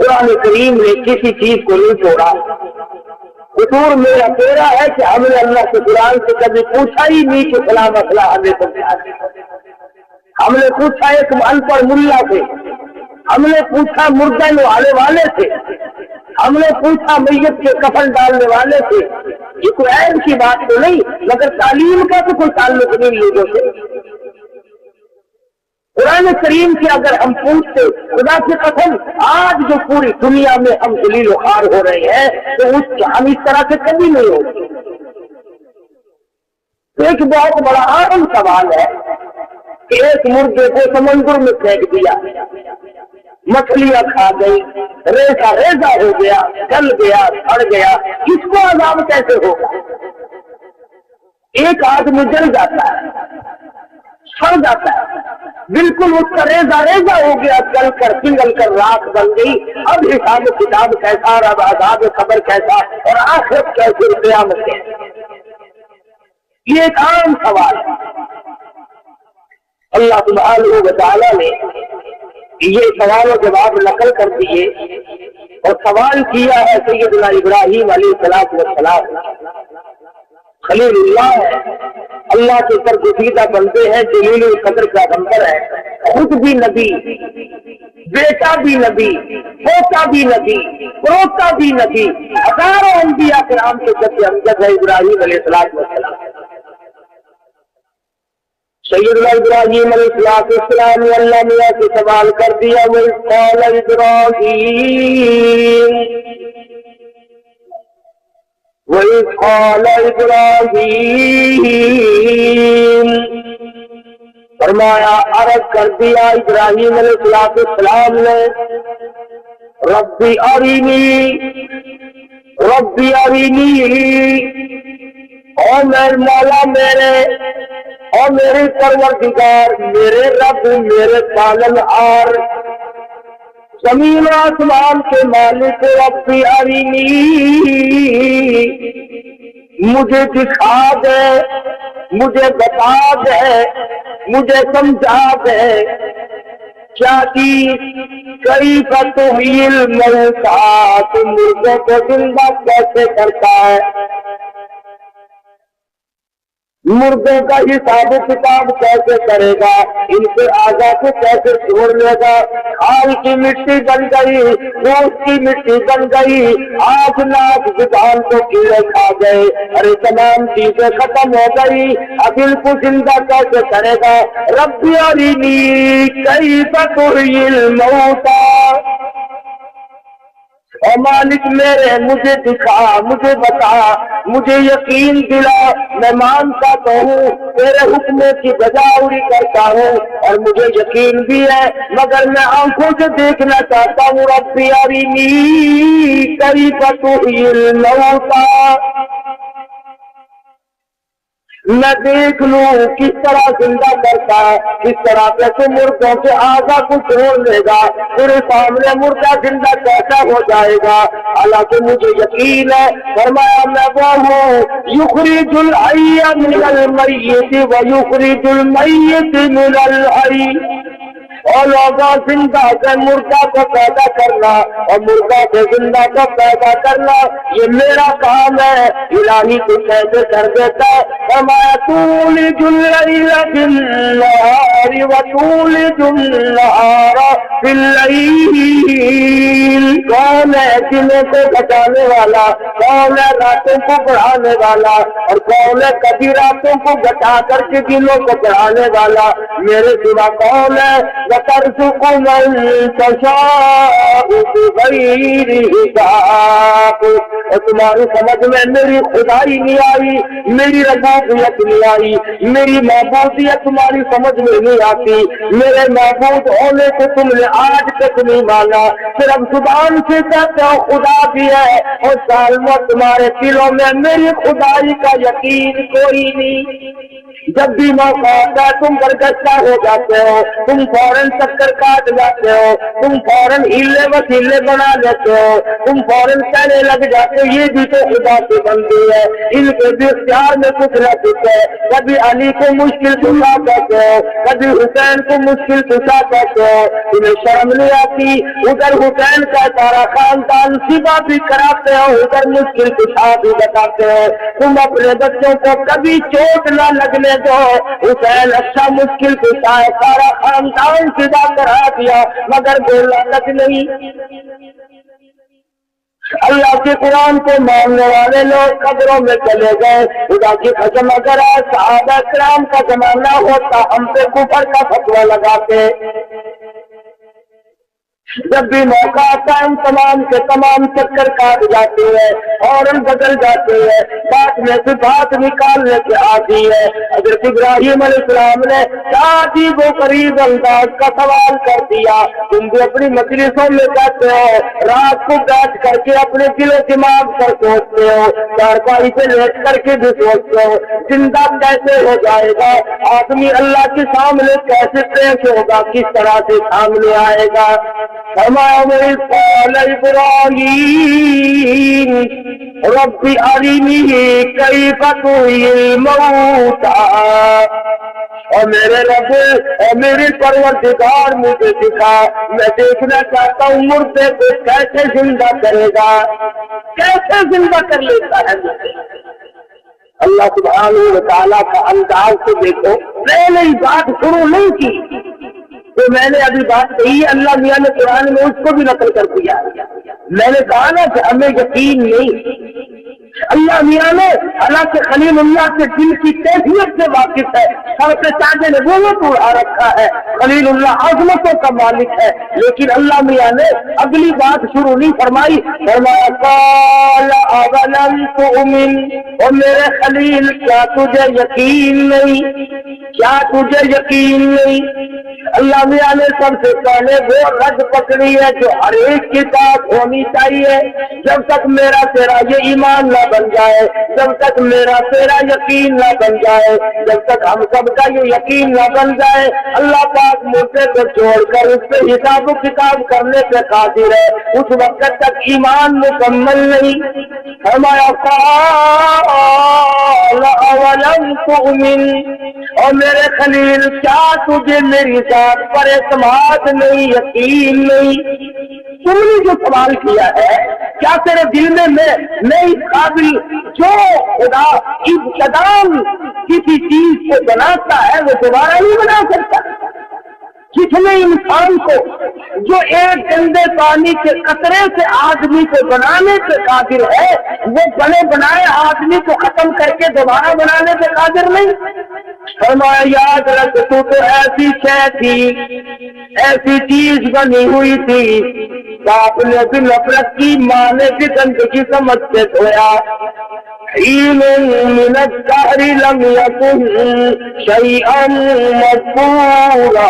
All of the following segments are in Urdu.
قرآن کریم نے کسی چیز کو نہیں توڑا. قصور میرا تیرا ہے کہ ہم نے اللہ کے قرآن سے کبھی پوچھا ہی نہیں کہ فلاں مسئلہ ہمیں سمجھا دے. ہم نے پوچھا ایک ان پڑھ ملا سے، ہم نے پوچھا مردہ نوالے والے سے، ہم نے پوچھا میت کے کفن ڈالنے والے سے. یہ کوئی عیب کی بات تو نہیں، مگر تعلیم کا تو کوئی تعلق نہیں لوگوں سے. قرآن کریم سے اگر ہم پوچھتے، خدا کی قسم آج جو پوری دنیا میں ہم ذلیل و خوار ہو رہے ہیں تو ہم اس طرح سے کبھی نہیں ہوگے. تو ایک بہت بڑا اہم سوال ہے کہ ایک مردے کو سمندر میں پھینک دیا، مچھلیاں کھا گئی، ریزہ ریزہ ہو گیا، جل گیا، سڑ گیا، اس کو عذاب کیسے ہوگا؟ ایک آدمی جل جاتا ہے، سڑ جاتا ہے، بالکل اس کا ریزہ ریزہ ہو گیا، جل کر پگھل کر راکھ بن گئی. اب حساب کتاب کیسا، اور اب عذاب خبر کیسا، اور آخرت کیسے، قیامت کیسے؟ یہ ایک عام سوال ہے. اللہ سبحانہ و تعالیٰ نے یہ سوال و جواب نقل کر دیے اور سوال کیا ہے سیدنا ابراہیم علیہ السلام. خلیل اللہ ہے، اللہ کے برگزیدہ بندے ہیں، جلیل القدر کا بندر ہے، خود بھی نبی، بیٹا بھی نبی، پوتا بھی نبی، پروتا بھی نبی، ہزاروں انبیاء کرام کے جد امجد ہے ابراہیم علیہ السلام. سیدنا ابراہیم علیہ السلام نے اللہ میاں سے سوال کر دیا، وَإِذْ قَالَ إِبْرَاهِيمُ فرمایا، عرض کر دیا ابراہیم علیہ السلام نے، ربی ارینی، او میرے مولا میرے، اور میرے پروردگار، میرے رب، میرے پالن ہار، زمین و آسمان کے مالک، ربی ارینی، مجھے دکھا دے، مجھے بتا دے، مجھے سمجھا دے کیا چیز، کیف تحیی الموتی، تو مردوں کو زندہ کیسے کرتا ہے، مردوں کا حساب و کتاب کیسے کرے گا، ان کے اعضاء کو کیسے چھوڑ لے گا. کھال کی مٹی بن گئی، گوشت کی مٹی بن گئی، آج ناک زبان کو کیڑے کھا گئے، ارے تمام چیزیں ختم ہو گئی، اب ان کو زندہ کیسے کرے گا. رب ارینی کیف تحیی الموتی، اور مالک میرے مجھے دکھا، مجھے بتا، مجھے یقین دلا، میں مانتا تو ہوں، تیرے حکم کی بجاوری کرتا ہوں، اور مجھے یقین بھی ہے، مگر میں آنکھوں سے دیکھنا چاہتا ہوں. ربی ارینی کیف تحیی الموتی، میں دیکھ لوں کس طرح زندہ کرتا ہے، کس طرح سے مردوں کے اعضاء کو چھوڑ لے گا، پورے سامنے مردہ زندہ کیسا ہو جائے گا. حالانکہ مجھے یقین ہے، فرمایا میں وہ ہوں یخرج الحی من المیت ویخرج المیت من الحی، اور لوگوں زندہ سے مردہ کو پیدا کرنا اور مردہ سے زندہ کو پیدا کرنا، یہ میرا کام ہے. الہی تو کیسے کر دیتا ہے، فرمایا تولج اللیل فی النہار وتولج النہار فی اللیل، کون ہے دنوں کو بچانے والا، کون ہے راتوں کو بڑھانے والا، اور کون ہے کبھی راتوں کو بچا کر کے دنوں کو بڑھانے والا، میرے سوا کون ہے. وَتَرْزُقُ مَن تَشَاءُ بِغَيْرِ حِسَابٍ، اور تمہاری سمجھ میں میری خدائی نہیں آئی، میری ربوبیت نہیں آئی، میری معبودیت تمہاری سمجھ میں نہیں آتی، میرے معبود ہونے کو تم نے آج تک نہیں مانا، صرف زبان سے کہتے ہو خدا بھی ہے، اور سالموں تمہارے دلوں میں میری خدائی کا یقین کوئی نہیں. جب بھی موقع آتا ہے تم برگشتہ ہو جاتے ہو، تم فوراً فوراً چکر کاٹ جاتے ہو، تم فوراً ہیلے وسیلے بنا لیتے ہو، تم فوراً کہنے لگ جاتے ہو یہ بھی تو خدا کی بندی ہے، ان کے بھی اختیار میں کچھ نہ کچھ ہے۔ کبھی علی کو مشکل کشا کہتے ہو، کبھی حسین کو مشکل کشا کہتے ہو، تمہیں شرم نہیں آتی؟ ادھر حسین کا سارا خاندان سبا بھی کراتے ہو، ادھر مشکل کشا بھی بتاتے ہو۔ تم اپنے بچوں کو کبھی چوٹ نہ لگنے دو، حسین اچھا مشکل کشا ہے، سارا خاندان سبا کرا دیا مگر بولنا تک نہیں۔ اللہ کے قرآن کو ماننے والے لوگ قبروں میں چلے گئے، خدا کی قسم اگر صحابہ کرام کا زمانہ ہوتا ہم سے کفر کا فتویٰ لگاتے۔ جب بھی موقع آتا ہم تمام کے تمام چکر کاٹ جاتے ہیں اور بدل جاتے ہیں، بات میں سے بات نکالنے کے آتی ہے۔ حضرت ابراہیم علیہ السلام نے عجیب و غریب انداز کا سوال کر دیا۔ تم بھی اپنی مجلسوں میں کہتے ہو، رات کو بیٹھ کر کے اپنے دل و دماغ پر سوچتے ہو، چارپائی پہ لیٹ کر کے بھی سوچتے ہو زندہ کیسے ہو جائے گا آدمی، اللہ کے سامنے کیسے پیش ہوگا، کس طرح سے سامنے آئے گا۔ فرمایا قال ابراہیم رب ارنی کیف تحیی الموتی، اور میرے رب اور میرے پروردگار مجھے دکھا، میں دیکھنا چاہتا ہوں مردے کو کیسے زندہ کرے گا، کیسے زندہ کر لیتا ہے مجھے۔ اللہ سبحانہ و تعالیٰ کا انداز کو دیکھو، میں نے بات شروع نہیں کی تو میں نے ابھی بات کہی ہے، اللہ میاں نے قرآن میں اس کو بھی نقل کر دیا۔ میں نے کہا نا کہ ہمیں یقین نہیں، اللہ میاں نے حالانکہ خلیل اللہ کے دل کی کیفیت سے واقف ہے، سر پہ تاج نبوت اڑا رکھا ہے، خلیل اللہ عظمتوں کا مالک ہے، لیکن اللہ میاں نے اگلی بات شروع نہیں فرمائی، فرمایا قال اولم تؤمن، اور میرے خلیل کیا تجھے یقین نہیں، کیا تجھے یقین نہیں؟ اللہ میاں نے سب سے پہلے وہ رد پکڑی ہے جو ہر ایک کے ساتھ ہونی چاہیے۔ جب تک میرا تیرا یہ ایمان نہ بن جائے، جب تک میرا تیرا یقین نہ بن جائے، جب تک ہم سب کا یہ یقین نہ بن جائے، اللہ پاک مردے کو چھوڑ کر اس پہ حساب و کتاب کرنے پہ قادر ہے، اس وقت تک ایمان مکمل نہیں۔ فرمایا قال اولم تؤمن، اور میرے خلیل کیا تجھے میری ذات پر اعتماد نہیں، یقین نہیں؟ تم نے جو سوال کیا ہے، کیا تیرے دل میں میں اس قابل جو خدا ابتداءً کسی چیز کو بناتا ہے وہ دوبارہ نہیں بنا سکتا؟ جس نے انسان کو جو ایک گندے پانی کے قطرے سے آدمی کو بنانے پہ قادر ہے، وہ بنے بنائے آدمی کو ختم کر کے دوبارہ بنانے پہ قادر نہیں؟ فرمایا یاد رکھ تو ایسی شے تھی، ایسی چیز بنی ہوئی تھی، باپ نے بھی نفرت کی، ماں نے بھی گندگی سمجھ سے دھویا۔ حین من الدہر لم یکن شیئا مذکورا،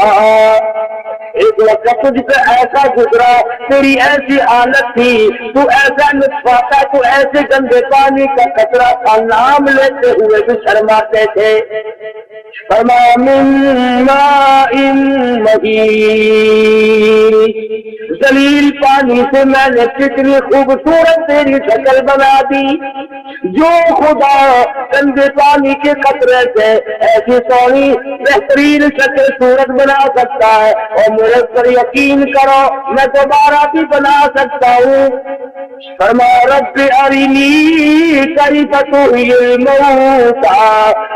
ایک وقت تجھ پہ ایسا گزرا، تیری ایسی حالت تھی، تو ایسا نطفہ تھا، تو ایسے گندے پانی کا قطرہ تھا، نام لیتے ہوئے بھی شرماتے تھے۔ فرمایا من ماء مہین، ذلیل پانی سے میں نے کتنی خوبصورت تیری شکل بنا دی۔ جو خدا گندے پانی کے قطرے سے ایسی سونی بہترین شکل صورت بنا سکتا ہے، اور میرے پر یقین کرو میں دوبارہ بھی بنا سکتا ہوں۔ فرمایا رب ارنی کیف تحیی الموتی،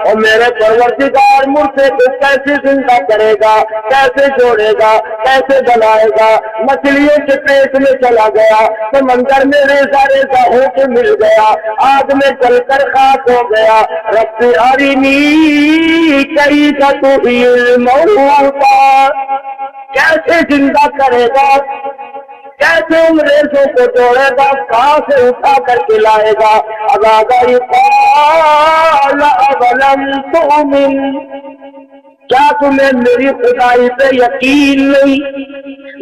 اور میرے پروردگار مردے کو کیسے زندہ کرے گا، کیسے جوڑے گا، کیسے بنائے گا؟ مچھلیوں کے پیٹ میں چلا گیا، سمندر میں ریزہ ریزہ ہو کے مل گیا، آگ میں جل کر خاک ہو گیا۔ رب ارنی کیف تحیی الموتی، کیسے زندہ کرے گا، کیسے ان ریزوں کو جوڑے گا، کہاں سے اٹھا کر کے لائے گا؟ اب آ گئی قال اولم تؤمن، کیا تمہیں میری خدائی پہ یقین نہیں؟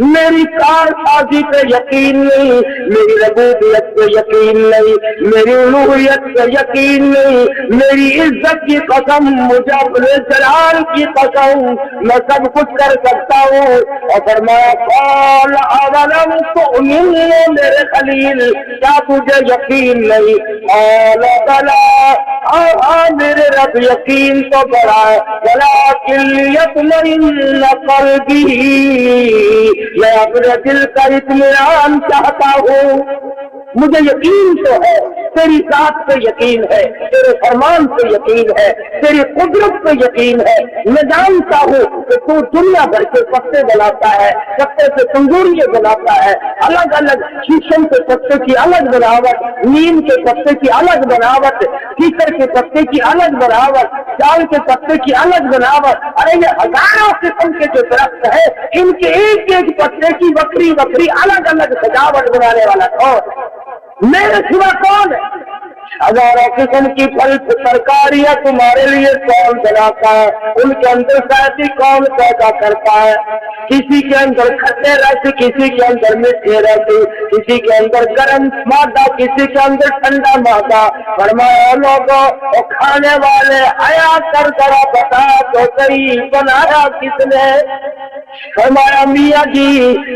میری کارسازی پہ یقین نہیں، میری ربوبیت پہ یقین نہیں، میری الوہیت پہ یقین نہیں، میری عزت کی قسم، مجھے اپنے جلال کی قسم، میں سب کچھ کر سکتا ہوں۔ اور فرمایا قال اولم تؤمن، میرے خلیل کیا تجھے یقین نہیں؟ قال بلی، ہاں میرے رب یقین تو بڑا ہے، ولکن لیطمئن قلبی، میں اپنے دل کا اطمینان چاہتا ہوں۔ مجھے یقین تو ہے، تیری ذات پہ یقین ہے، تیرے فرمان پہ یقین ہے، تیری قدرت پہ یقین ہے۔ میں جانتا ہوں کہ تو دنیا بھر کے پتے بناتا ہے، پتے سے تندوریے بناتا ہے، الگ الگ شیشم کے پتے کی الگ بناوٹ، نیم کے پتے کی الگ بناوٹ، کیکر کے پتے کی الگ بناوٹ، چال کے پتے کی الگ بناوٹ۔ ارے یہ ہزاروں قسم کے جو درخت ہے، ان کے ایک ایک پتے کی بکری بکری الگ الگ سجاوٹ بنانے والا کون؟ میرے سوا کون ہے؟ ہزاروں قسم کی پھل ترکاریاں تمہارے لیے کون بناتا ہے؟ ان کے اندر ذاتی کون پیدا کرتا ہے؟ کسی کے اندر کھٹے رہتے، کسی کے اندر میٹھے رہتے، کسی کے اندر گرم مادہ، کسی کے اندر ٹھنڈا مادہ۔ فرمایا لوگوں اور کھانے والے آیا کر ذرا بتا تو صحیح، بنایا کس نے؟ فرمایا میاں جی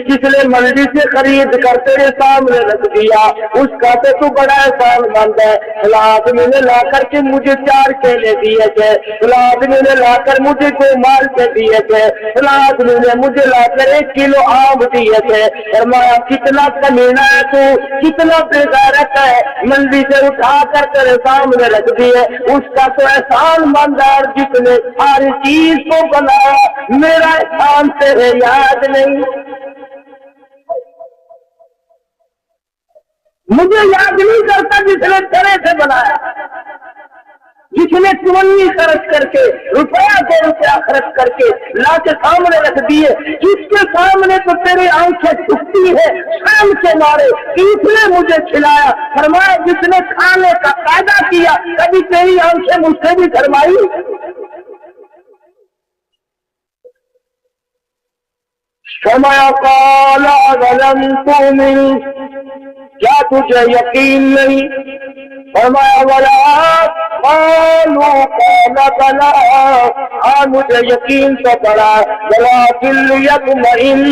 جس نے منڈی سے خرید کر تیرے سامنے رکھ دیا اس کا تو بڑا احسان مند ہے۔ فلاں آدمی نے لا کر کے مجھے 4 کیلے دیے تھے، فلاں آدمی نے لا کر مجھے 2 مالٹے دیے تھے، فلاں آدمی نے مجھے لا کر 1 کلو آم دیے تھے۔ فرمایا کتنا کمینہ ہے تو، کتنا بے غیرت ہے، منڈی سے اٹھا کر تیرے سامنے رکھ دیے، اس کا تو احسان مند ہے۔ جس نے ہر چیز کو بنایا میرا احسان تیرے یاد نہیں؟ مجھے یاد نہیں کرتا جس نے تیرے سے بنایا، جس نے چونی خرچ کر کے روپیہ 2 روپیہ خرچ کر کے لا کے سامنے رکھ دیے، جس کے سامنے تو تیری آنکھیں جھکتی ہے شرم کے مارے کہ اس نے مجھے کھلایا۔ فرمایا جس نے کھانے کا پیدا کیا کبھی تیری آنکھیں مجھ سے بھی شرمائی؟ فرمایا قال اولم تؤمن، کیا تجھے یقین نہیں؟ فرمایا ولا، قالوا قال بلا، ہاں مجھے یقین تو پڑا، ولکن لیطمئن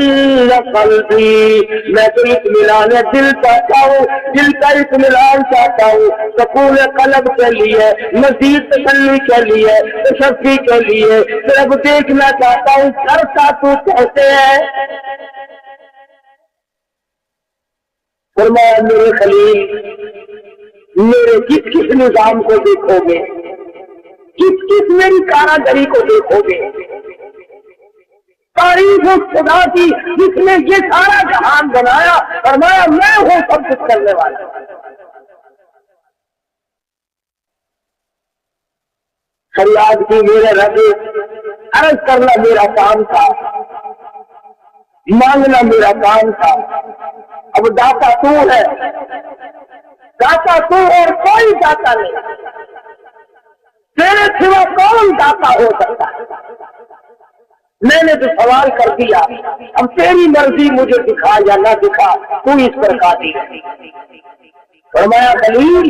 قلبی، میں تو اطمینان دل چاہتا ہوں، دل کا اطمینان چاہتا ہوں، سکون قلب کے لیے، مزید تسلی کے لیے، تشفی کے لیے، صرف دیکھنا چاہتا ہوں کرتا تو کہتے ہیں۔ فرمایا میرے خلیل میرے کس کس نظام کو دیکھو گے، کس کس میری کاراگری کو دیکھو گے؟ تعریف اس خدا کی جس نے یہ سارا جہان بنایا۔ فرمایا میں ہوں سب کچھ کرنے والا۔ فریاد کی میرے رب، عرض کرنا میرا کام تھا، مانگنا میرا کام تھا، اب داتا تو ہے، داتا تو اور کوئی داتا نہیں، تیرے سوا کون داتا ہو سکتا ہے؟ میں نے تو سوال کر دیا، اب تیری مرضی مجھے دکھا یا نہ دکھا، تو اس پر قادر ہے۔ فرمایا خلیل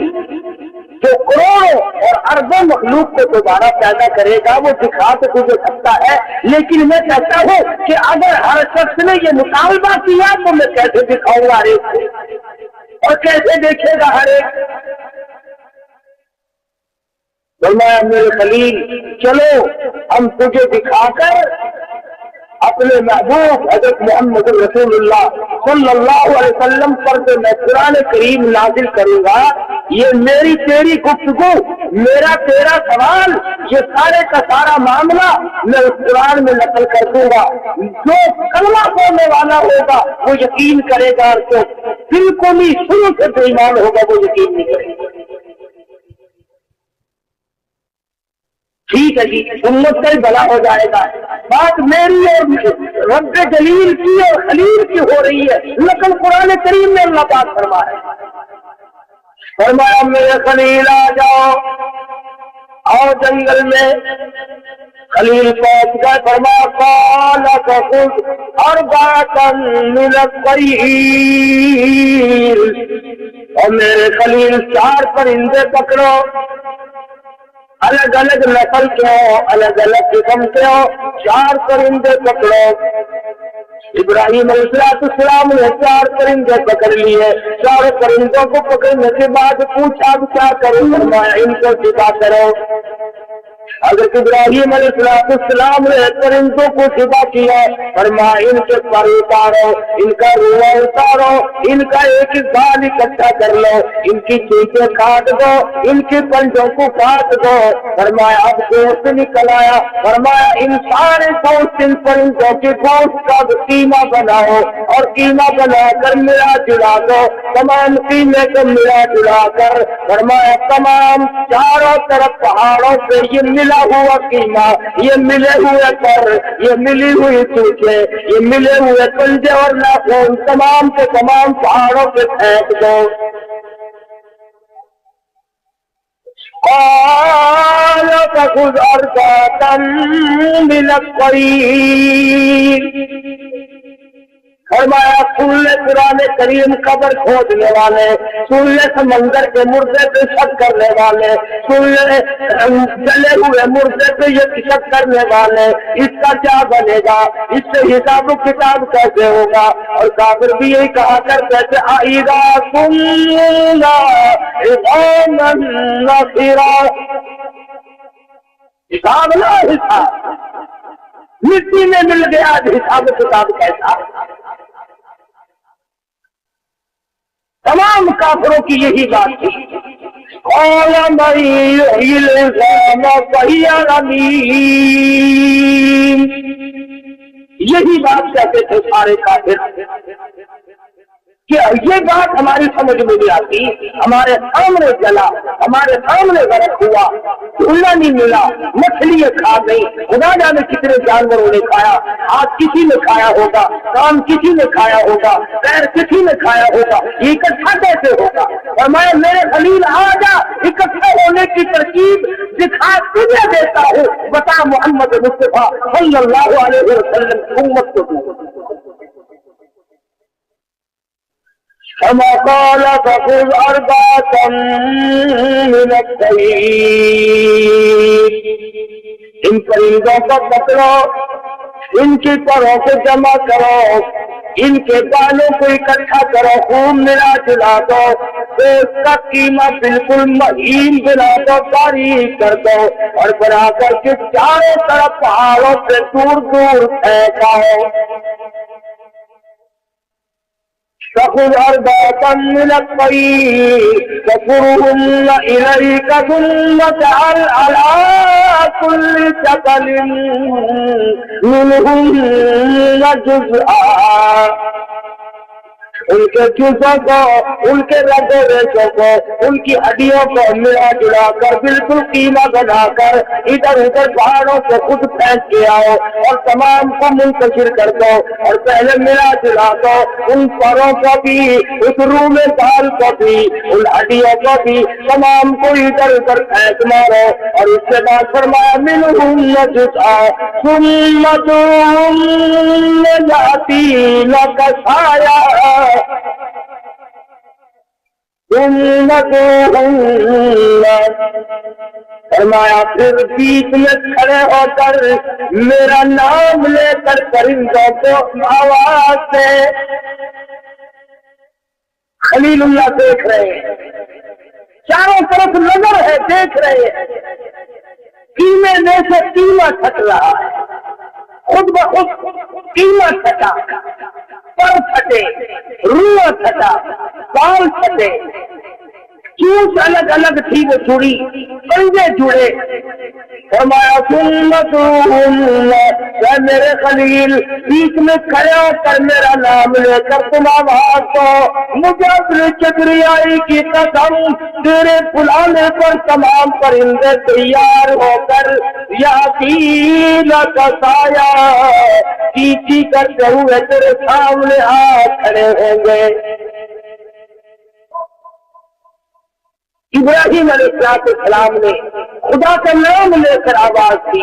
جو کروڑوں اور اربوں مخلوق کو دوبارہ پیدا کرے گا وہ دکھا تو تجھے سکتا ہے، لیکن میں کہتا ہوں کہ اگر ہر شخص نے یہ مطالبہ کیا تو میں کیسے دکھاؤں گا ہر ایک کو، اور کیسے دیکھے گا ہر ایک؟ فرمایا میرے خلیل چلو ہم تجھے دکھا کر اپنے محبوب حضرت محمد رسول اللہ صلی اللہ علیہ وسلم پر جو میں قرآن کریم نازل کروں گا، یہ میری تیری گفتگو، میرا تیرا سوال، یہ سارے کا سارا معاملہ میں اس قرآن میں نقل کر دوں گا۔ جو کلمہ پڑھنے والا ہوگا وہ یقین کرے گا، اور جو بالکل ہی شروع سے بے ایمان ہوگا وہ یقین نہیں کرے گا۔ ٹھیک ہے جی، امت کا ہی بھلا ہو جائے گا۔ بات میری اور رب جلیل کی اور خلیل کی ہو رہی ہے، نقل قرآن کریم میں اللہ پاک فرما ہے۔ فرمایا میرے خلیل آ جاؤ، آؤ جنگل میں خلیل پہنچ گئے، فرمایا قال فخذ اربعۃ من الطیر، اور میرے خلیل 4 پرندے پکڑو، الگ الگ نسل کے ہو، الگ الگ قسم کے ہو، 4 پرندے پکڑو۔ ابراہیم علیہ السلام نے 4 پرندے پکڑ لیے۔ 4 پرندوں کو پکڑنے کے بعد پوچھا اب کیا کروں؟ فرمایا ان کو ذبح کرو۔ حضرت ابراہیم علیہ السلام نے پرندوں کو ذبح کیا، فرمایا ان کے پر اتارو، ان کا روح اتارو، ان کا ایک بال اکٹھا کر لو، ان کی چیخیں کاٹ دو، ان کے پنجوں کو کاٹ دو۔ فرمایا اب گوشت نکل آیا، فرمایا ان سارے گوشت ان پرندوں کے گوشت کا قیمہ بناؤ، اور قیمہ بنا کر ملا جلا دو، تمام قیمے کو ملا جلا کر، فرمایا تمام چاروں طرف پہاڑوں پہ یہ ملا ہوا قیمہ، یہ ملے ہوئے پر، یہ ملی ہوئی چوچے، یہ ملے ہوئے پنجے اور ناخن تمام کے تمام پہاڑوں پہ پھینک دو۔ قال فخذ أربعة من الطير، فرمایا سن لے قرآن کریم قبر کھودنے والے، سن لے سمندر کے مردے پہ شک کرنے والے، سن لے جلے ہوئے مردے پہ یہ شک کرنے والے، اس کا کیا بنے گا؟ اس سے حساب و کتاب کیسے ہوگا؟ اور کافر بھی یہی کہا کرتے تھے اذا كنا عظاما نخرا، حساب نہ حساب، مٹی میں مل گیا، حساب و کتاب کیسا؟ تمام کافروں کی یہی بات تھی۔ قال من يحيي العظام وهي رميم، یہی بات کہتے تھے سارے کافر کہ یہ بات ہماری سمجھ میں نہیں آتی، ہمارے سامنے جلا، ہمارے سامنے غرق ہوا، ڈھونڈا نہیں ملا، مچھلی کھا گئی، خدا جانے کتنے جانوروں نے کھایا، ہاتھ کسی نے کھایا ہوگا، کان کسی نے کھایا ہوگا، پیر کسی نے کھایا ہوگا، یہ اکٹھا کیسے ہوگا؟ فرمایا میرے خلیل آ جا، اکٹھا ہونے کی ترکیب دکھا تجھے دیتا ہوں، بتا محمد مصطفیٰ صلی اللہ علیہ وسلم امت کو۔ كما قال فخذ أربعة من الطير، ان پرندوں کو پکڑو، ان کی پروں کو جمع کرو، ان کے بالوں کو اکٹھا کرو، خوب ملا جلا دو، تو اس کا قیمہ بالکل مہین بنا دو، باریک کر دو، اور بنا کر کے چاروں طرف پہاڑوں سے دور دور پھینکاؤ۔ فخذ أربعة من الطير فصرهن إليك ثم اجعل على كل شكل منهن جزءا، ان کے جزوں کو، ان کے رگوں ریشوں کو، ان کی ہڈیوں کو ملا جلا کر بالکل قیمہ بنا کر ادھر ادھر پہاڑوں سے خود پھینک کے آؤ، اور تمام کو منتشر کر دو، اور پہلے ملا جلا دو، ان پروں کو بھی، اس روح میں بال کو بھی، ان ہڈیوں کو بھی، تمام کو ادھر ادھر پھینک مارو، اور اس کے بعد فرمایا منہن جزءا ثم ثم يأتينك سعيا فرمایا پھر بیچ میں کھڑے ہو کر میرا نام لے کر پرندوں کو آواز سے۔ خلیل اللہ دیکھ رہے ہیں، چاروں طرف نظر ہے، دیکھ رہے ہیں، قیمے میں سے قیمہ چھٹ رہا ہے، خود بخود قیمہ چھٹا، پر چھٹے، روح چھٹا، بال چھٹے، چونچ الگ الگ تھی وہ جڑی، پنجے جڑے۔ فرمایا اے میرے خلیل بیچ میں کھڑے ہو کر میرا نام لے کر تم آواز دو، مجھے اپنی کبریائی کی قسم، تیرے بلانے پر تمام پرندے تیار ہو کر یاتینک سایہ چیچی کرتے ہوئے تیرے سامنے آ کھڑے ہوں گے۔ ابراہیم علیہ السلام نے خدا کا نام لے کر آواز دی،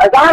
1000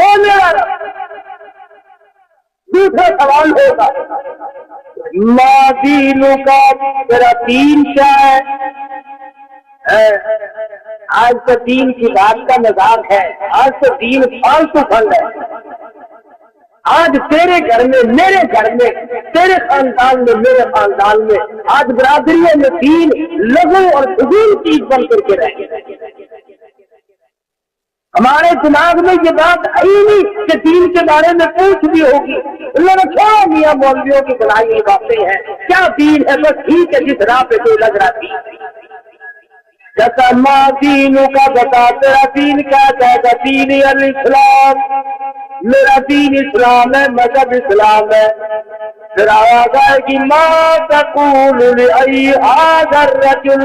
وہ میرا رب۔ دوسرا سوال ہوگا ما دینوں کا، تیرا دین کیا ہے؟ آج تو دین کی بات کا مذاق ہے، آج تو دین فالتو فن ہے۔ آج تیرے گھر میں، میرے گھر میں، تیرے خاندان میں، میرے خاندان میں آج برادریوں میں دین لغو اور فضول چیز بن کر کے رہ گئے۔ ہمارے دماغ میں یہ بات ہے ہی نہیں کہ دین کے بارے میں پوچھ بھی ہوگی۔ اللہ نے چھوڑا میاں مولویوں کی بنائی ہوئی باتیں ہیں، کیا دین ہے؟ بس ٹھیک ہے جس راہ پہ کوئی لگ رہا تھی۔ جیسا ماں دینوں کا بتا، تیرا دین کیا کہے گا؟ دین الاسلام، میرا دین اسلام ہے، مذہب اسلام ہے۔ پھر آواز آئے گی ماں تقول لأی ھذا الرجل،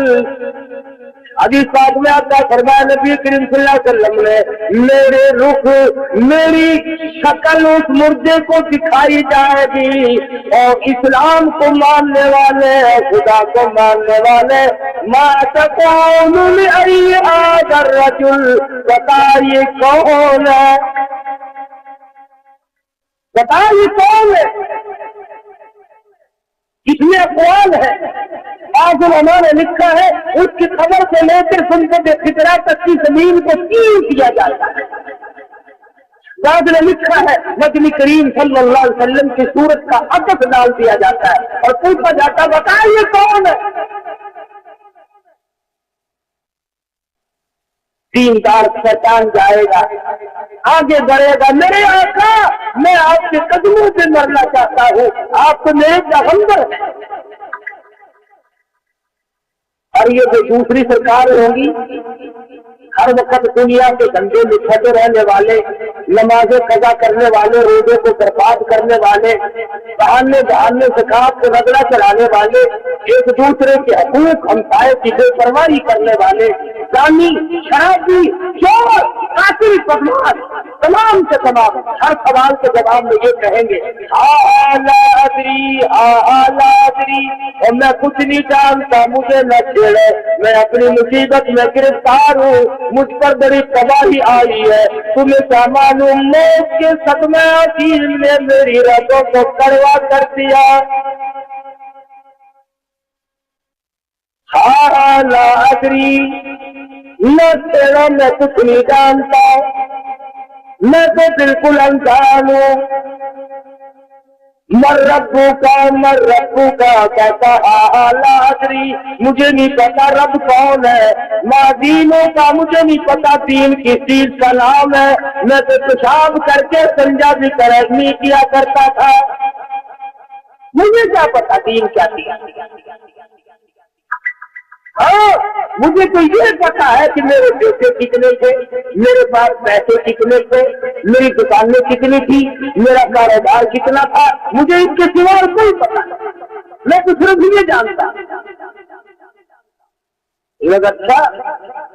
حدیث پاک میں آتا فرمایا نبی کریم صلی اللہ علیہ وسلم نے میرے رخ، میری شکل اس مردے کو دکھائی جائے گی، اور اسلام کو ماننے والے، خدا کو ماننے والے، ما تقول لأی ھذا الرجل، بتا یہ کون ہے؟ بتا یہ کون ہے؟ اس میں اقوال ہے۔ بعض علماء نے لکھا ہے اس کی خبر سے لے کر سنت فطرہ تک کی زمین کو سیل کیا جاتا ہے۔ بعض نے لکھا ہے نبی کریم صلی اللہ علیہ وسلم کی صورت کا عکس ڈال دیا جاتا ہے اور پوچھا جاتا ہے بتائیے کون ہے؟ دیندار پہچان جائے گا، آگے بڑھے گا، میرے آقا میں آپ کے قدموں پہ مرنا چاہتا ہوں، آپ تو میرے پیغمبر ہیں۔ اور یہ جو دوسری سرکار ہوں گی، ہر وقت دنیا کے دھندے میں پھنسے رہنے والے، نمازیں قضا کرنے والے، روزے کو برباد کرنے والے، بہانے زکات کو رگڑا چلانے والے، ایک دوسرے کے حقوق ہمسائے کی بے پرواہی کرنے والے، زانی، شرابی، چور، قاتل، بدماش، تمام سے تمام ہر سوال کے جواب میں یہ کہیں گے لا ادری، اور میں کچھ نہیں جانتا، مجھے نہ چھیڑے، میں اپنی مصیبت میں گرفتار ہوں، مجھ پر بڑی تباہی آئی ہے، تمہیں کیا معلوم موت کے صدمہ عظیم نے میری رگوں کو کڑوا کر دیا۔ لا ادری، میں تیرا میں کچھ نہیں جانتا، میں تو بالکل انجان ہوں۔ مر ربو کا کہتا لا ادری، مجھے نہیں پتا رب کون ہے۔ ماں دینوں کا، مجھے نہیں پتا دین کس چیز کا نام ہے، میں تو پیشاب کر کے سنجا بھی نہیں کیا کرتا تھا، مجھے کیا پتا دین کیا دیا۔ ہاں مجھے تو یہ پتا ہے کہ میرے بیٹے کتنے تھے، میرے پاس پیسے کتنے تھے، میری دکانیں کتنی تھی، میرا کاروبار کتنا تھا، مجھے اس کے سوا کوئی پتا نہیں، میں تو صرف یہ جانتا۔ اچھا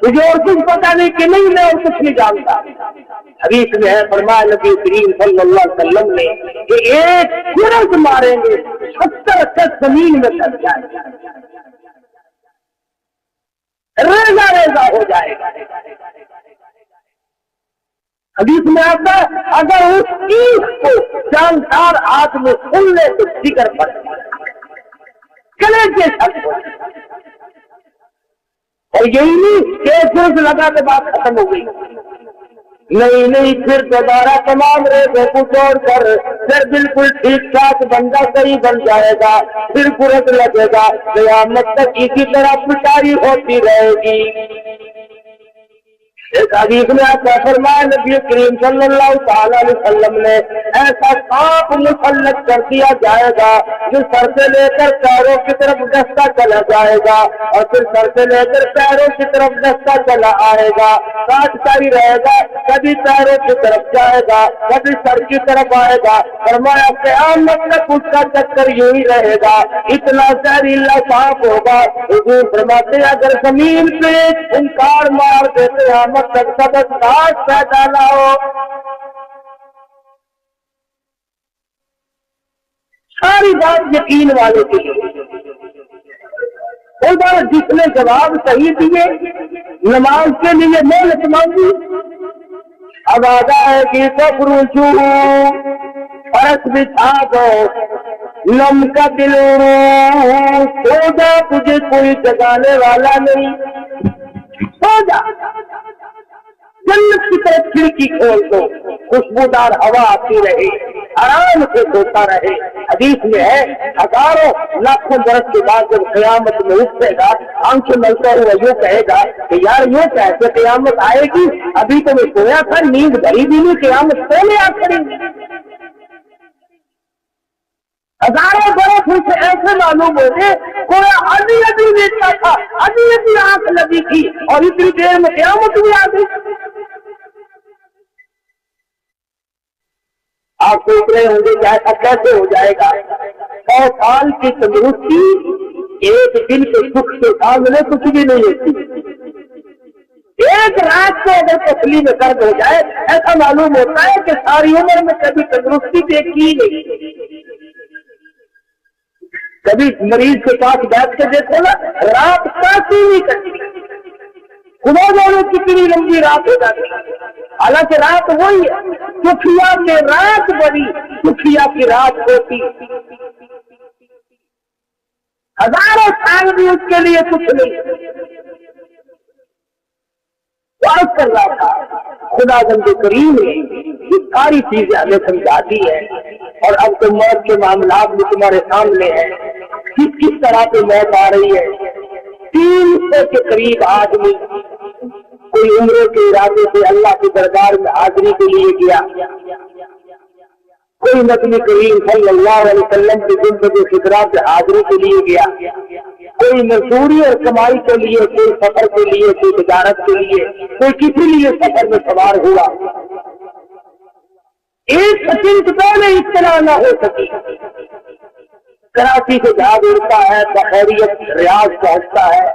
تجھے اور کچھ پتا نہیں کہ نہیں، میں اور کچھ نہیں جانتا۔ حدیث میں ہے فرمایا نبی کریم صلی اللہ علیہ وسلم نے کہ ایک گرز ماریں گے 70 گز زمین میں چل جائے گا، ریزہ ریزہ ہو جائے گا۔ حدیث میں آتا ہے اگر اس چیز کو جاندار آدمی سن لے تو فکر پڑ گلے کے چھت ہو، اور یہی نہیں کہ گرز لگا کے بات ختم ہو گئی، نہیں، پھر دوبارہ تمام ریزے کو چھوڑ کر پھر بالکل ٹھیک ٹھاک بندہ صحیح بن جائے گا، پھر گرز لگے گا، قیامت تک اسی طرح پٹاری ہوتی رہے گی۔ ایک حدیث میں آتا فرمایا نبی کریم صلی اللہ تعالی علیہ وسلم نے ایسا سانپ مسلط کر دیا جائے گا جو سر سے لے کر پیروں کی طرف دستہ چلا جائے گا، اور پھر سر سے لے کر پیروں کی طرف دستہ چلا آئے گا، کاٹتا ہی رہے گا، کبھی پیروں کی طرف جائے گا، کبھی سر کی طرف آئے گا۔ فرمایا قیامت تک اس کا چکر یوں ہی رہے گا، اتنا زہریلا سانپ ہوگا۔ حضور فرماتے اگر زمین پہ انکار مار دیتے ہم تک سبق کاٹ پیدا نہ ہو۔ ساری بات یقین والے کے لیے، جس نے جواب صحیح دیے، نماز کے لیے محنت مانگی، اب آ جائے گی فخرجو، فرش بچھا دو، لم کا دل سو جا، تجھے کوئی جگانے والا نہیں، سو جا، جنت کی طرف کھڑکی کھول دو، خوشبودار ہوا آتی رہے، آرام سے سوتا رہے۔ حدیث میں ہے ہزاروں لاکھوں برس کے بعد جب قیامت میں اٹھے گا، آنکھیں ملتا ہوا یوں کہے گا کہ یار یوں کیسے قیامت آئے گی، ابھی تو میں سویا تھا، نیند بھری بھی نہیں، قیامت سونے آ کھڑی۔ ہزاروں برس ان سے ایسے معلوم ہوتے کوئی ابھی ابھی دیکھتا تھا، ابھی ابھی آنکھ لگی تھی اور اتنی دیر میں قیامت بھی آ گئی۔ آپ سوچ رہے ہوں گے کہ ایسا کیسے ہو جائے گا؟ 100 سال کی تندرستی ایک دن کے سکھ کے سامنے کچھ بھی نہیں ہوتی۔ ایک رات کو اگر پسلی میں درد ہو جائے ایسا معلوم ہوتا ہے کہ ساری عمر میں کبھی تندرستی دیکھی ہی نہیں۔ کبھی مریض کے پاس بیٹھ کے دیکھو نا، رات کافی نہیں کرتی، خدا جانے کتنی لمبی رات ہو جاتی، حالانکہ رات وہی ہے، سکھیا میں رات بڑی، سکھیا کی رات ہوتی، ہزاروں سال بھی اس کے لیے کچھ نہیں۔ بات کر رہا تھا خدا بند کریم نے یہ ساری چیزیں ہمیں سمجھاتی ہے، اور اب تو موت کے معاملات بھی تمہارے سامنے ہیں، کس طرح سے موت آ رہی ہے۔ 300 کے قریب آدمی کوئی عمرے کے ارادے سے اللہ کے دربار میں حاضری کے لیے گیا، کوئی نبی کریم صلی اللہ علیہ وسلم کی زندگی خطرہ سے حاضری کے لیے گیا، کوئی مزدوری اور کمائی کے لیے، کوئی سفر کے لیے، کوئی تجارت کے لیے، کوئی کسی لیے سفر میں سوار ہوا۔ ایک سیکنڈ پہلے اطلاع نہ ہو سکی، کراچی سے جہاز اڑتا ہے، بخیریت ریاض پہنچتا ہے،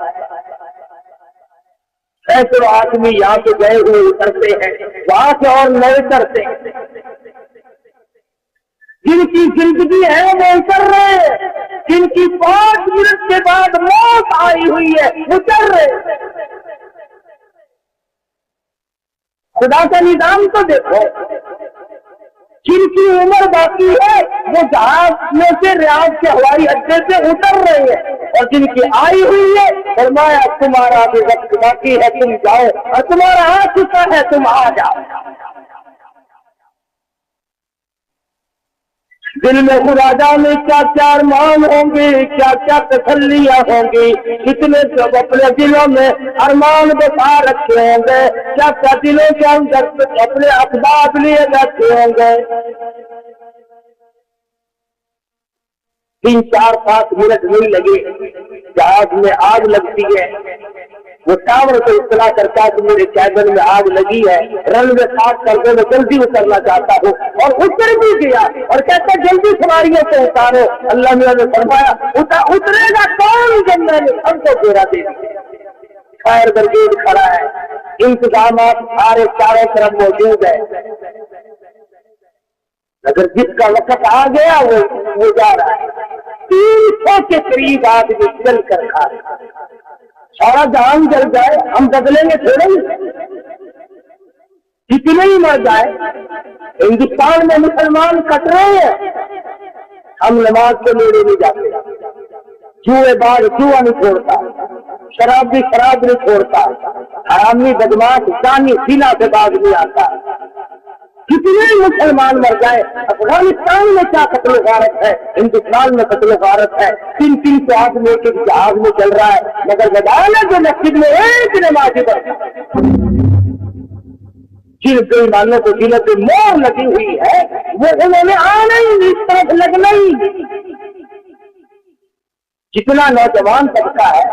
سینکڑوں آدمی یہاں سے گئے ہوئے اترتے ہیں، وہاں سے اور نئے اترتے ہیں، جن کی زندگی ہے وہ اتر رہے ہیں، جن کی 5 منٹ کے بعد موت آئی ہوئی ہے اتر رہے۔ خدا کا نظام تو دیکھو، جن کی عمر باقی ہے وہ جہاز میں سے ریاض کے ہوائی اڈے سے اتر رہے ہیں، اور جن کی آئی ہوئی ہے فرمایا تمہارا بھی وقت باقی ہے، تم جاؤ، اور تمہارا آ چکا ہے، تم آ جاؤ۔ دل میں خدا جانے کیا کیا ارمان ہوں گے، کیا کیا تسلیاں ہوں گی، اتنے سب اپنے دلوں میں ارمان بسا رکھے ہوں گے، کیا کیا دلوں کے اندر اپنے اسباب لیے رکھے ہوں گے۔ 3-4-5 منٹ نہیں لگے، جہاز میں آگ لگتی ہے، وہ ٹاور کو اطلاع کرتا ہے کہ میرے کیبن میں آگ لگی ہے، رن وے پاس کر کے میں جلدی اترنا چاہتا ہوں، اور اتر بھی گیا، اور کہتا جلدی سواریوں کو اتارو۔ اللہ میاں نے فرمایا اترے گا کون جب میں نے سب کو گھیرا دے دیا۔ فائر بریگیڈ کھڑا ہے، انتظامات سارے چاروں طرف موجود ہے، اگر جس کا وقت آ گیا وہ جا رہا ہے۔ 300 کے قریب آدمی جل کر کھا رہا ہے، سارا جہان جل جائے ہم بدلیں گے تھوڑے ہی، کتنے ہی مر جائے۔ ہندوستان میں مسلمان کٹ رہے ہیں، ہم نماز کے نیڑے نہیں جاتے، جوئے باز جوا نہیں چھوڑتا، شرابی شراب نہیں چھوڑتا، حرامی بدماش زانی زنا سے باز نہیں آتا۔ کتنے مسلمان مر جائے، افغانستان میں کیا قتل و غارت ہے، ہندوستان میں قتل و غارت ہے، 300 آدمی ایک جہاز میں چل رہا ہے، مگر بدانا جو مسجد میں ایک نمازی پڑھتا، جن بےایمانوں کو دلوں پہ مور لگی ہوئی ہے وہ انہوں نے آنا ہی نہیں، اس طرف لگنا ہی۔ جتنا نوجوان طبقہ ہے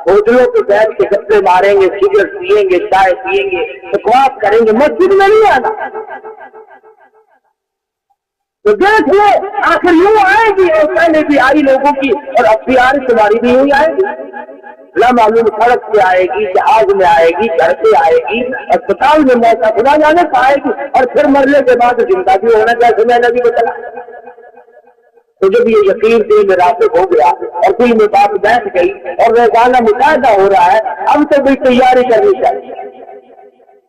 ہوٹلوں پہ بیٹھ کے گپے ماریں گے، سگریٹ پیئیں گے، چائے پیئیں گے، بکواس کریں گے، مسجد میں نہیں آنا۔ تو دیکھ لو آخر یوں آئے گی، اور پہلے بھی آئی لوگوں کی، اور اب بھی آ رہی، تمہاری بھی یوں آئے گی، لا معلوم سڑک پہ آئے گی، جہاز میں آئے گی، گھر پہ آئے گی، اسپتال میں موتا خدا جانے سے آئے گی، اور پھر مرنے کے بعد زندہ بھی ہونا جیسے میں نے بھی بتایا۔ تو جب یہ یقین دل میں راسخ ہو گیا اور دل میں بات بیٹھ گئی اور روزانہ مشاہدہ ہو رہا ہے، اب تو بھی تیاری کرنی چاہیے،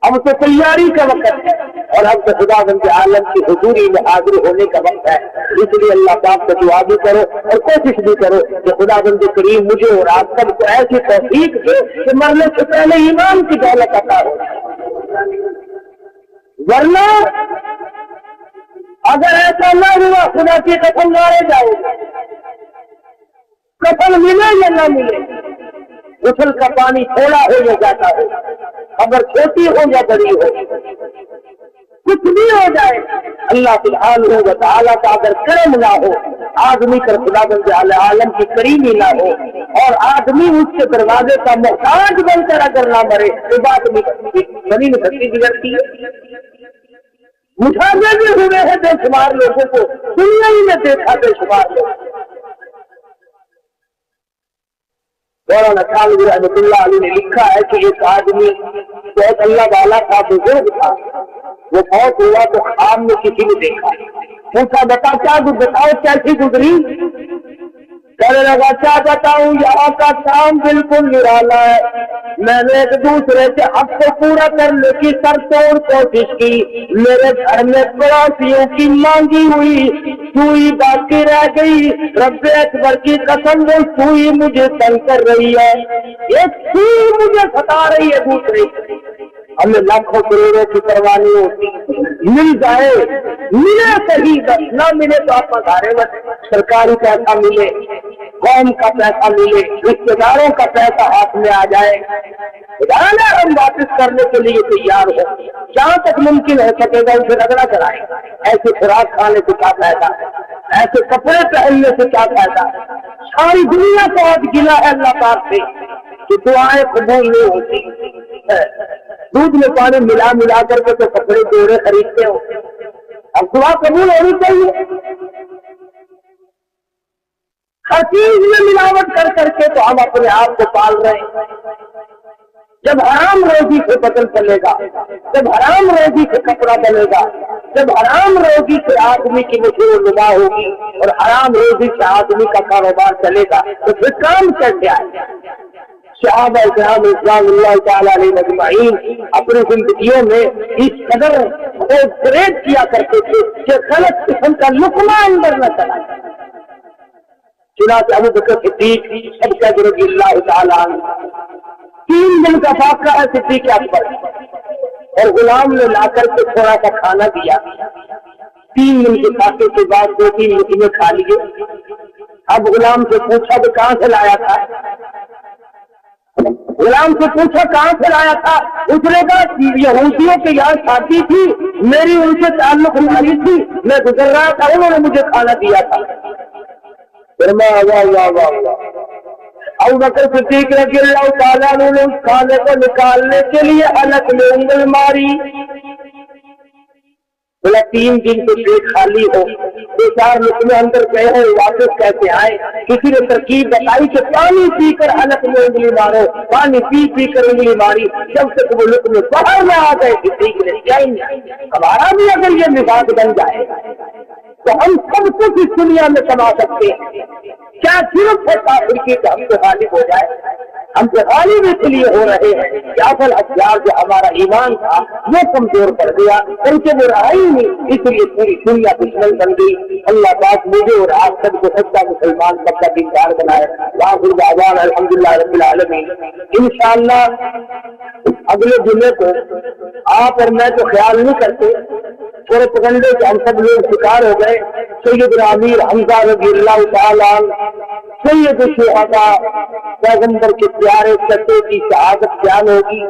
اب تو تیاری کا وقت ہے۔ اور اب تو خدا بند عالم کی حضوری میں حاضر ہونے کا وقت ہے، اس لیے اللہ پاک کو دعا بھی کرو اور کوشش بھی کرو کہ خدا بند کریم مجھے اور آپ سب کو ایسی توفیق دے کہ مرنے سے پہلے ایمان کی دولت عطا ہو، ورنہ اگر ایسا نہ ہوا خدا کی قسم مارے جاؤ، کفن ملے یا نہ ملے، غسل کا پانی تھوڑا ہو یا زیادہ ہو، خبر چھوٹی ہو یا بڑی ہو، کچھ بھی ہو جائے، اللہ سبحانہ و تعالیٰ کا اگر کرم نہ ہو، آدمی کا خدا بند عالم کی کریمی نہ ہو اور آدمی اس کے دروازے کا محتاج بن کر اگر نہ مرے تو بات بنی میں سکتی بگڑتی ہے۔ مشاہدے بھی ہوئے ہیں بے شمار لوگوں کو، دنیا ہی میں دیکھا بے شمار لوگ۔ مولانا تھانوی رحمۃ اللہ علیہ نے لکھا ہے کہ ایک آدمی بہت اللہ والا تھا، بزرگ تھا، وہ بہت ہوا تو خواب میں کسی نے دیکھا، پوچھا بتاؤ کیسی گزری؟ کہنے لگا کیا بتاؤں، یہاں کا کام بالکل نرالا ہے، میں نے ایک دوسرے سے حق کو پورا کرنے کی سر توڑ کوشش کی، میرے گھر میں پڑوسیوں کی مانگی ہوئی سوئی باقی رہ گئی، رب اکبر کی قسم وہ سوئی مجھے تنگ کر رہی ہے، ایک سوئی مجھے ستا رہی ہے دوسری، ہمیں لاکھوں کروڑوں کی پرواہ نہیں ہوتی، مل جائے ملے صحیح، بس نہ ملے تو آپ ہزارے بس، سرکاری پیسہ ملے، قوم کا پیسہ ملے، رشتے داروں کا پیسہ ہاتھ میں آ جائے، ہم واپس کرنے کے لیے تیار ہو، جہاں تک ممکن ہو سکے گا اسے رگڑا کرائے، ایسے خوراک کھانے سے کیا فائدہ، ایسے کپڑے پہننے سے کیا فائدہ، ساری دنیا کو آج گلا ہے اللہ پاک سے کہ دعائیں قبول نہیں ہوتی، دودھ میں پانی ملا ملا کر کے تو کپڑے جوڑے خریدتے ہو، اب دعا قبول ہونی چاہیے، ہر چیز میں ملاوٹ کر کر کے تو ہم اپنے آپ کو پال رہے ہیں۔ جب حرام روزی سے بدل چلے گا، جب حرام روزی سے کپڑا بنے گا، جب حرام روزی سے آدمی کی نشو و نما ہوگی اور حرام روزی سے آدمی کا کاروبار چلے گا تو پھر کام کیسے آئے گا؟ صحابہ کرام رضوان اللہ تعالیٰ علیہ مجمعین اپنی زندگیوں میں اس قدر پریڈ کیا کرتے تھے کہ غلط قسم کا لقمہ اندر نہ چلا جائے۔ چنانچہ ابو بکر صدیق رضی اللہ تعالیٰ عنہ 3 دن کا فاقہ ہے صدیق اکبر، اور غلام نے لا کر کے تھوڑا سا کھانا دیا، 3 دن کے فاقے کے بعد 2-3 لقمے کھا لیے۔ اب غلام سے پوچھا تو کہاں سے لایا تھا؟ غلام سے پوچھا کہاں سے لایا تھا؟ اس نے کہا یہودیوں کے یہاں شادی تھی، میری ان سے تعلق نہیں تھی، میں گزر رہا تھا، انہوں نے مجھے کھانا دیا تھا۔ ابو بکر صدیق رضی اللہ تعالیٰ عنہ نے اس کھانے کو نکالنے کے لیے حلق میں انگل ماری، بولا 3 دن تو پیٹ خالی ہو، 2-4 لقمے اندر گئے ہو، واپس کیسے آئے؟ کسی نے ترکیب بتائی کہ پانی پی کر حلق میں انگلی مارو، پانی پی کر انگلی ماری، جب تک وہ لقمے باہر نہ آ گئے صدیق نے ہمارا بھی اگر یہ مزاج بن جائے تو ہم سب کچھ اس دنیا میں کما سکتے ہیں، کیا ضرورت ہے کافر کی کہ ہم سے غالب ہو جائے؟ ہم سے غالب اس لیے ہو رہے ہیں کہ اصل ہتھیار جو ہمارا ایمان تھا وہ کمزور پڑ گیا، ان سے وہ رہا ہی نہیں، اس لیے پوری دنیا دشمن بن گئی۔ اللہ پاک مجھے اور آپ سب کو سچا مسلمان سب کا دیندار بنائے۔ وآخر دعوانا الحمدللہ رب العالمین۔ انشاءاللہ اگلے جمعے کو آپ اور میں تو خیال نہیں کرتے، پروپیگنڈے کے ہم سب لوگ شکار ہو گئے، سیدنا امیر حمزہ رضی اللہ تعالیٰ عنہ، سید الشہداء، پیغمبر کے پیارے چچے کی شہادت بیان ہوگی،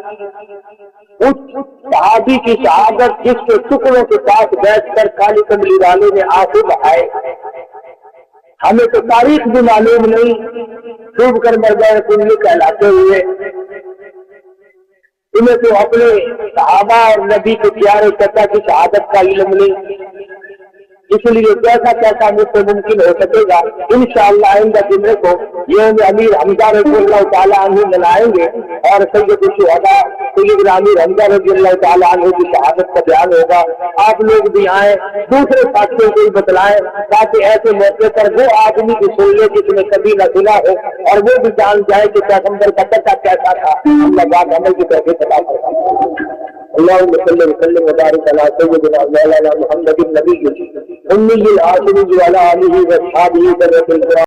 اس صحابی کی شہادت جس کے ٹکڑوں کے پاس بیٹھ کر کالی کملی والے نے آنسو بہائے۔ ہمیں تو تاریخ بھی معلوم نہیں، ڈوب کر مر گئے کنویں کہلاتے ہوئے، انہیں تو اپنے صحابہ اور نبی کے پیارے چچا کی شہادت کا علم نہیں، اس لیے جیسا کیسا مجھ سے ممکن ہو سکے گا انشاءاللہ آئندہ جمعے کو یوم امیر حمزہ رضی اللہ تعالیٰ عنہ منائیں گے، اور سید الشہداء سیدنا امیر حمزہ رضی اللہ تعالیٰ عنہ کی شہادت کا بیان ہوگا۔ آپ لوگ بھی آئیں، دوسرے ساتھیوں کو بھی بتلائیں، تاکہ ایسے موقع پر وہ آدمی بھی سن لے جس نے کبھی نہ سنا ہو، اور وہ بھی جان جائے کہ پیغمبر کا چچا کیسا تھا۔ اللہ پاک عمل کی توفیق عطا فرمائے۔ اللهم صل وسلم وبارك على سيدنا مولانا محمد النبي الأمي العاشر وعلى آله وأصحابه ذرية القرآن